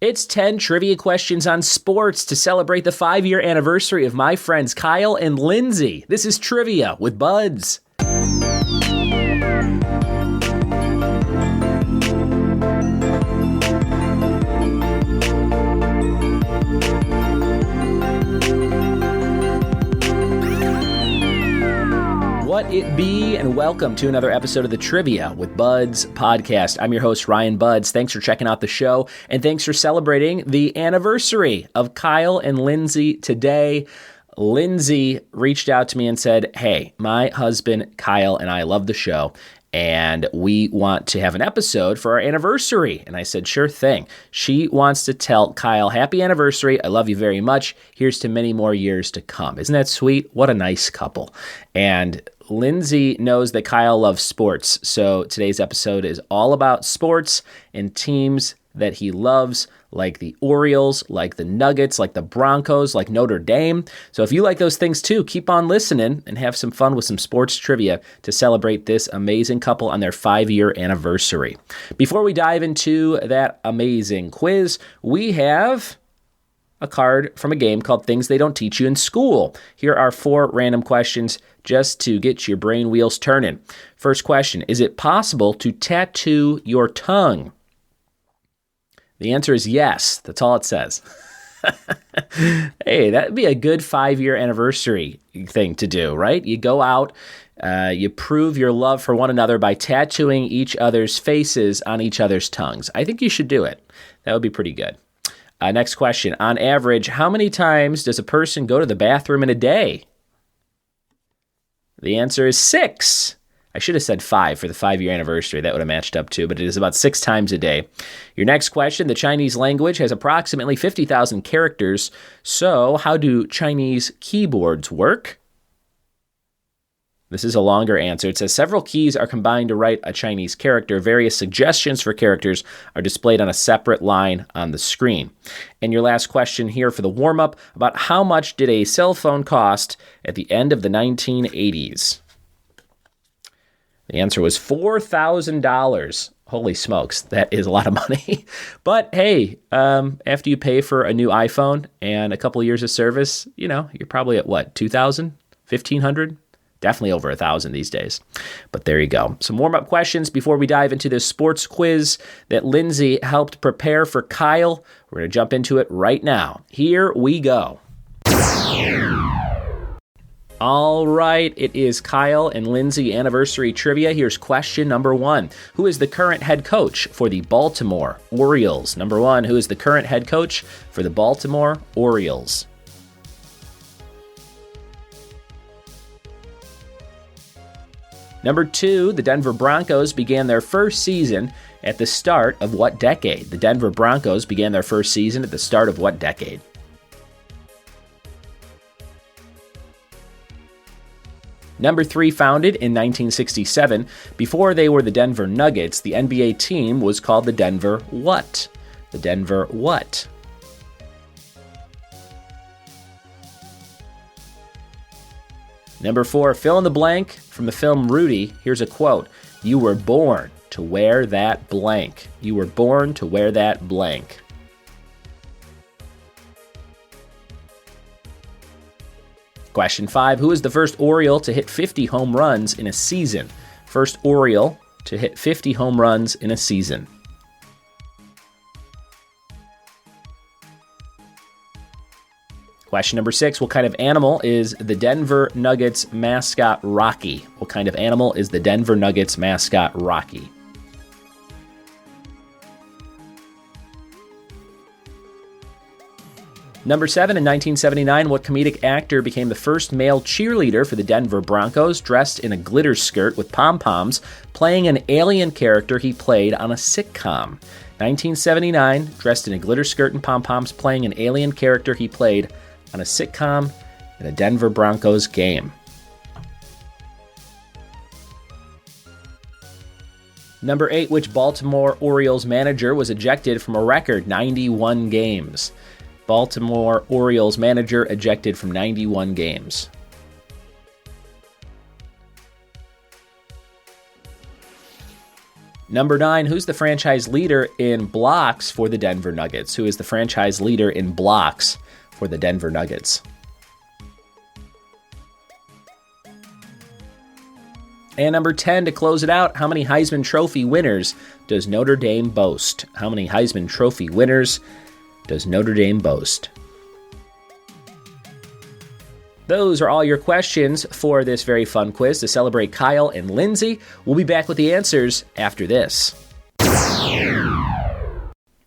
It's 10 trivia questions on sports to celebrate the 5-year anniversary of my friends Kyle and Lindsey. This is Trivia with Buds. What it be, and welcome to another episode of the Trivia with Buds podcast. I'm your host, Ryan Budds. Thanks for checking out the show, and thanks for celebrating the anniversary of Kyle and Lindsey today. Lindsey reached out to me and said, hey, my husband, Kyle, and I love the show, and we want to have an episode for our anniversary. And I said, sure thing. She wants to tell Kyle, happy anniversary. I love you very much. Here's to many more years to come. Isn't that sweet? What a nice couple. And Lindsey knows that Kyle loves sports, so today's episode is all about sports and teams that he loves, like the Orioles, like the Nuggets, like the Broncos, like Notre Dame. So if you like those things too, keep on listening and have some fun with some sports trivia to celebrate this amazing couple on their 5-year anniversary. Before we dive into that amazing quiz, we have a card from a game called Things They Don't Teach You in School. Here are 4 random questions just to get your brain wheels turning. First question, is it possible to tattoo your tongue? The answer is yes. That's all it says. Hey, that'd be a good 5-year anniversary thing to do, right? You go out, you prove your love for one another by tattooing each other's faces on each other's tongues. I think you should do it. That would be pretty good. Next question. On average, how many times does a person go to the bathroom in a day? The answer is 6. I should have said 5 for the 5-year anniversary. That would have matched up too, but it is about 6 times a day. Your next question. The Chinese language has approximately 50,000 characters. So how do Chinese keyboards work? This is a longer answer. It says several keys are combined to write a Chinese character. Various suggestions for characters are displayed on a separate line on the screen. And your last question here for the warm-up, about how much did a cell phone cost at the end of the 1980s? The answer was $4,000. Holy smokes, that is a lot of money. But hey, after you pay for a new iPhone and a couple years of service, you're probably at what, 2,000, 1,500? Definitely over 1,000 these days. But there you go. Some warm-up questions before we dive into this sports quiz that Lindsey helped prepare for Kyle. We're going to jump into it right now. Here we go. All right, it is Kyle and Lindsey anniversary trivia. Here's question number 1. Who is the current head coach for the Baltimore Orioles? Number 1, who is the current head coach for the Baltimore Orioles? Number 2, the Denver Broncos began their first season at the start of what decade? The Denver Broncos began their first season at the start of what decade? Number 3, founded in 1967. Before they were the Denver Nuggets, the NBA team was called the Denver what? The Denver what? Number 4, fill in the blank from the film Rudy. Here's a quote. You were born to wear that blank. You were born to wear that blank. Question 5, who is the first Oriole to hit 50 home runs in a season? First Oriole to hit 50 home runs in a season. Question number 6, what kind of animal is the Denver Nuggets mascot Rocky? What kind of animal is the Denver Nuggets mascot Rocky? Number 7, in 1979, what comedic actor became the first male cheerleader for the Denver Broncos, dressed in a glitter skirt with pom-poms, playing an alien character he played on a sitcom? 1979, dressed in a glitter skirt and pom-poms, playing an alien character he played on a sitcom in a Denver Broncos game. Number 8, which Baltimore Orioles manager was ejected from a record 91 games? Baltimore Orioles manager ejected from 91 games. Number 9, who's the franchise leader in blocks for the Denver Nuggets? Who is the franchise leader in blocks for the Denver Nuggets? And number 10, to close it out, how many Heisman Trophy winners does Notre Dame boast? How many Heisman Trophy winners does Notre Dame boast? Those are all your questions for this very fun quiz to celebrate Kyle and Lindsey. We'll be back with the answers after this.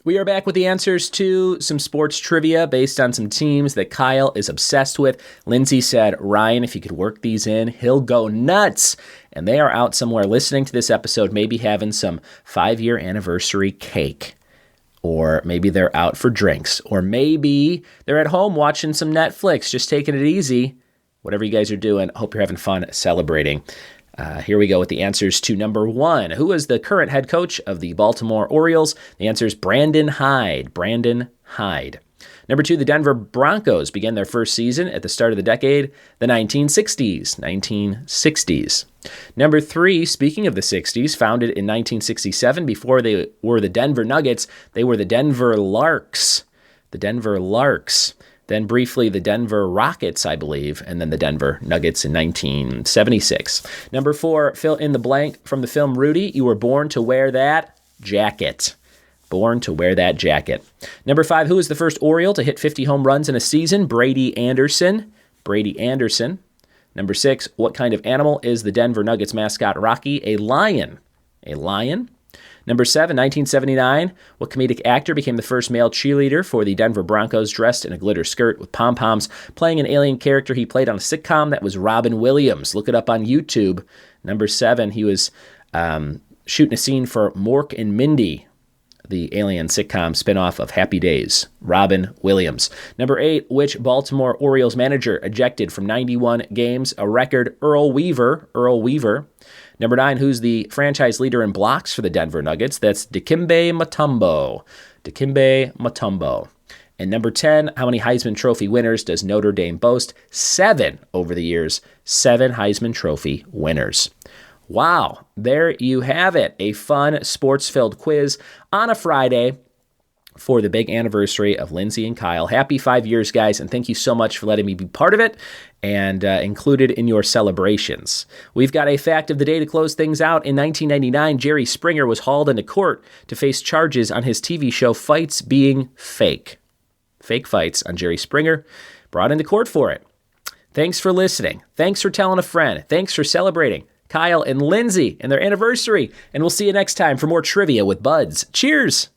We are back with the answers to some sports trivia based on some teams that Kyle is obsessed with. Lindsey said, Ryan, if you could work these in, he'll go nuts. And they are out somewhere listening to this episode, maybe having some 5-year anniversary cake. Or maybe they're out for drinks. Or maybe they're at home watching some Netflix, just taking it easy. Whatever you guys are doing, hope you're having fun celebrating. Here we go with the answers to number 1. Who is the current head coach of the Baltimore Orioles? The answer is Brandon Hyde. Brandon Hyde. Number 2, the Denver Broncos began their first season at the start of the decade, the 1960s. 1960s. Number 3, speaking of the 60s, founded in 1967, before they were the Denver Nuggets, they were the Denver Larks. The Denver Larks. Then briefly the Denver Rockets, I believe, and then the Denver Nuggets in 1976. Number 4, fill in the blank from the film Rudy. You were born to wear that jacket. Born to wear that jacket. Number 5, who was the first Oriole to hit 50 home runs in a season? Brady Anderson. Brady Anderson. Number 6, what kind of animal is the Denver Nuggets mascot Rocky? A lion. A lion. Number 7, 1979, what comedic actor became the first male cheerleader for the Denver Broncos dressed in a glitter skirt with pom-poms, playing an alien character he played on a sitcom? That was Robin Williams. Look it up on YouTube. Number 7, he was shooting a scene for Mork and Mindy, the alien sitcom spinoff of Happy Days. Robin Williams. Number 8, which Baltimore Orioles manager ejected from 91 games? A record, Earl Weaver. Earl Weaver. Number 9, who's the franchise leader in blocks for the Denver Nuggets? That's Dikembe Mutombo. Dikembe Mutombo. And number 10, how many Heisman Trophy winners does Notre Dame boast? 7 over the years. 7 Heisman Trophy winners. Wow, there you have it. A fun, sports-filled quiz on a Friday for the big anniversary of Lindsey and Kyle. Happy 5 years, guys, and thank you so much for letting me be part of it and included in your celebrations. We've got a fact of the day to close things out. In 1999, Jerry Springer was hauled into court to face charges on his TV show Fights being fake. Fake fights on Jerry Springer, brought into court for it. Thanks for listening. Thanks for telling a friend. Thanks for celebrating Kyle and Lindsey and their anniversary. And we'll see you next time for more trivia with Buds. Cheers!